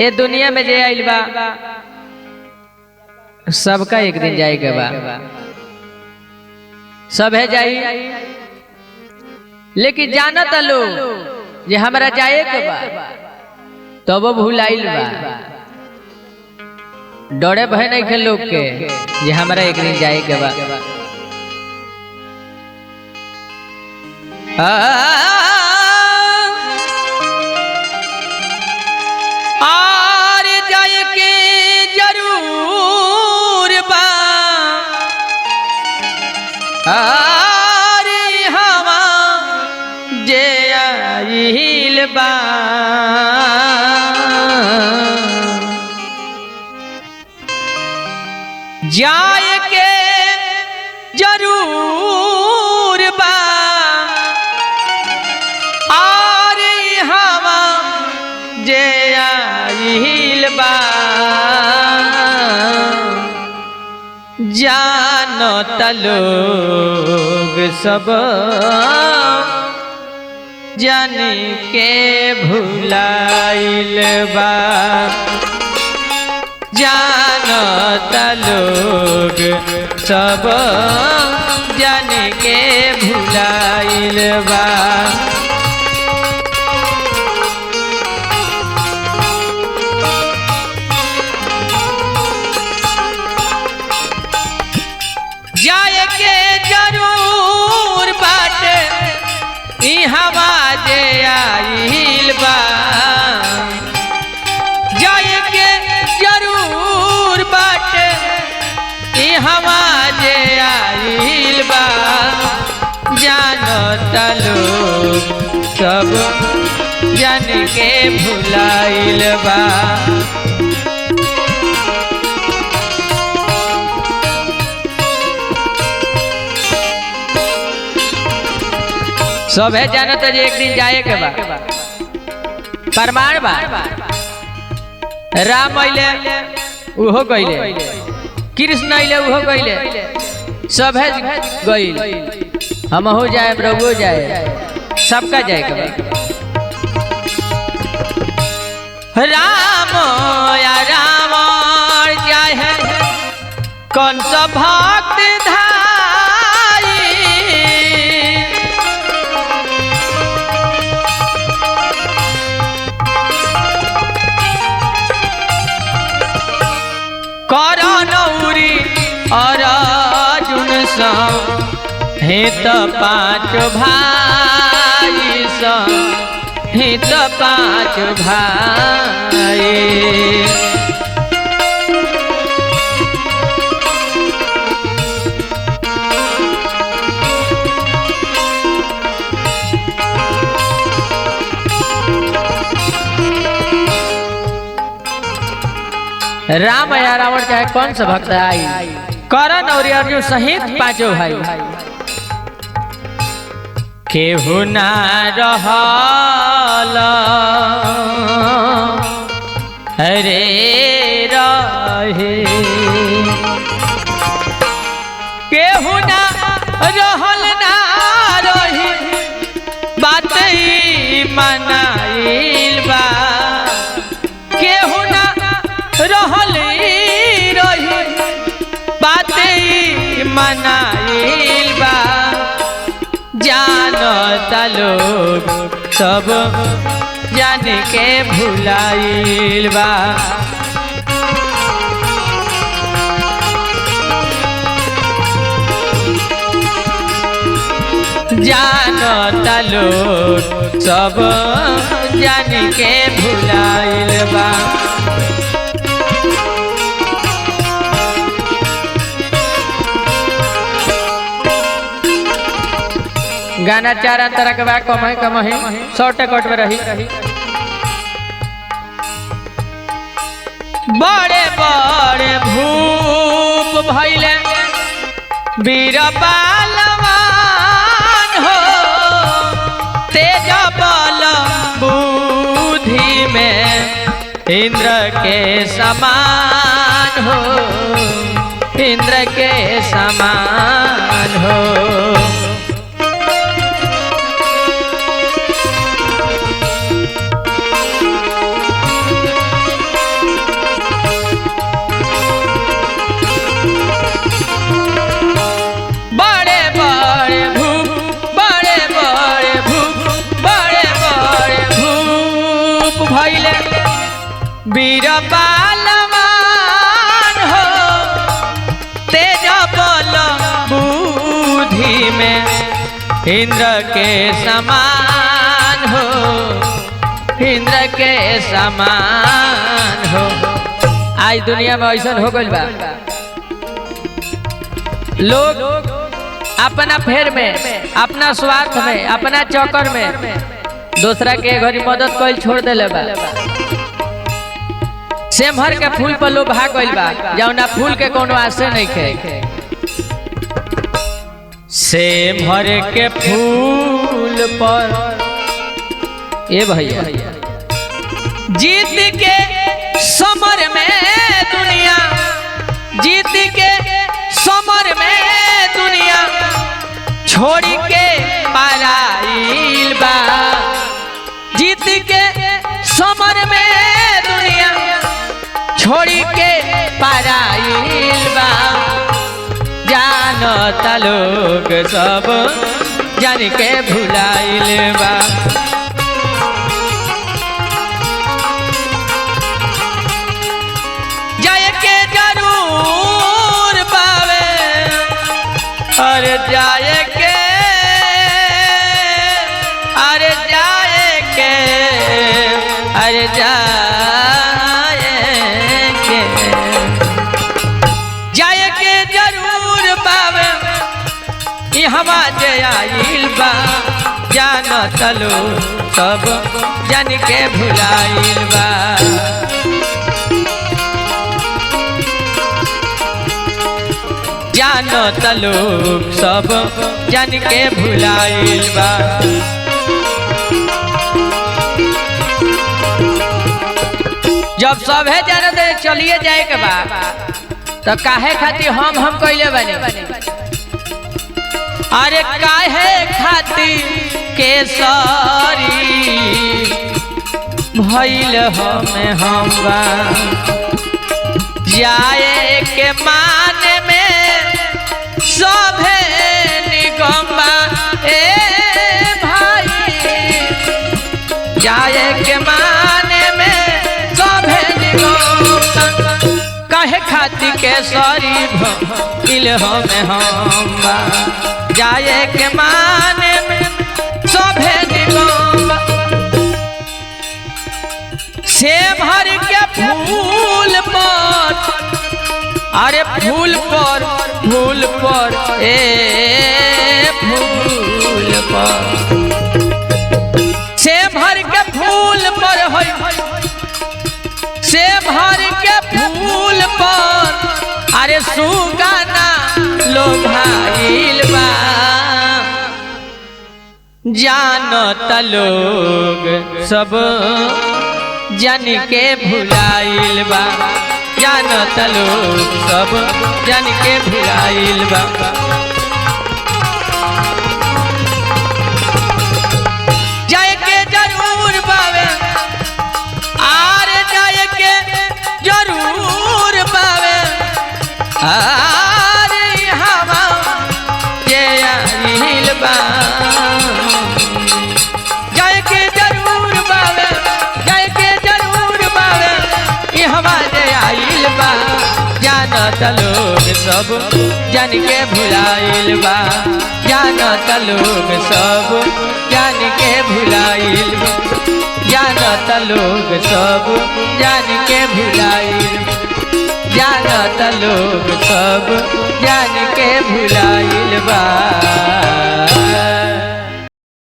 ये दुनिया में जे आइल बा सबका एक दिन जाएगा बा, सब है जाई, लेकिन जानत लोग जे हमरा जाए के बा तब तो भूलाइल बा, डरे भय नहीं खे लोग के जे हमरा एक दिन जाए के बा। और जाए के जरूर बा, और हवा जे आइल बा, जाए के जरूर बा, और हवा जे आइल बा, जानत लोग सब जान के भुलाइल बा, जानत लोग सब जान के भुलाइल बा। जाए के जरूर बाटे ई हवा जे आइल बा, जाए के जरूर बाटे ई हवा जे आइल बा, जानत लोग सब जान के भुलाइल बा। सब है जानत जे एक दिन जाए के बा, प्रमाण बा, राम अइले उहो गइले, कृष्ण अइले उहो गइले, सब है गइल, हम हो जाए प्रभु जाए, सबका जाए के बा। राम या रावण जाए कौन सा भक्त करनौरी और अर्जुन हित पांच भाई हित पांच भाई। राम या रावण चाहे कौन सा भक्त आई, करण और अर्जुन सहित पांचों भाई, केहू ना रहल हरे रहे, केहू ना रहल ना रही, बात ही मनाइल बा, केहू ना रहल रही, बात मनाइल बा, जानत लोग सब जान के भुलाइल बा। जानत लोग सब जान के भुलाइल बा। गाना चार अंतर के बाद कम है शॉर्ट कट में रही। बड़े बड़े भूप भइले वीर बलवान हो, तेज बल बुद्धि में इंद्र के समान हो, इंद्र के समान हो। वीर बलवान हो तेज बल बुद्धि में इंद्र के समान हो, इंद्र के समान हो। आज दुनिया में ऐसा हो गइल बा, लोग अपना फेर में, अपना स्वार्थ में, अपना चक्कर में दूसरा के घरी मदद कइल छोड़ देले बा। सेमहर के फूल पर लोग भाग गइल बा, जौना फूल के कोनो आशे नहीं खे। सेमहर के फूल पर ए भैया जीत के समर में दुनिया, जीत के समर में दुनिया छोड़ के पाराइल बा। जीत के समर में दुनिया छोड़ के पाराइल बा। जानता लोग सब जान के भुलाइल बा। जाए के जरूर पावे अरे जाए के, अरे जाए के, अरे जाए के, जाए के जरूर पावे हवा आइल बा। जानत लोग सब जान के भुलाइल बा। जानत लोग सब जान के भुलाइल बा। जब सब है जानत चलिए जाए के बा तो काहे खातिर हम कइले बानी। अरे काहे खातिर केसरी भइल हम बा। जाए के माने में सभे निगम्बा ए भाई, जाए के माने में सभे निगम्बा। काहे खातिर केसरी भइल हम बा। जाए के माने में सभे निगम्बा। सेमहर के फूल पर, अरे फूल पर, फूल पर ए फूल पर, सेमहर के फूल पर है, सेमहर के फूल पर अरे सुगाना लोभाइल बा। जानत लोग सब जान के भुलाइल बा। जानत लोग सब जान के भुलाइल बा। जाए के जरूर पावे, आर जाए के जरूर पावे, आर हवा के आइल बा। जाए के जरूर पावे, जाए के जरूर पावे हवा के आइल बा। जानत लोग सब जान के भुलाइल बा। जानत लोग सब जान के भुलाइल बा। जानत लोग सब जान के भुलाइल बा। जानत लोग सब जान के भुलाइल बा।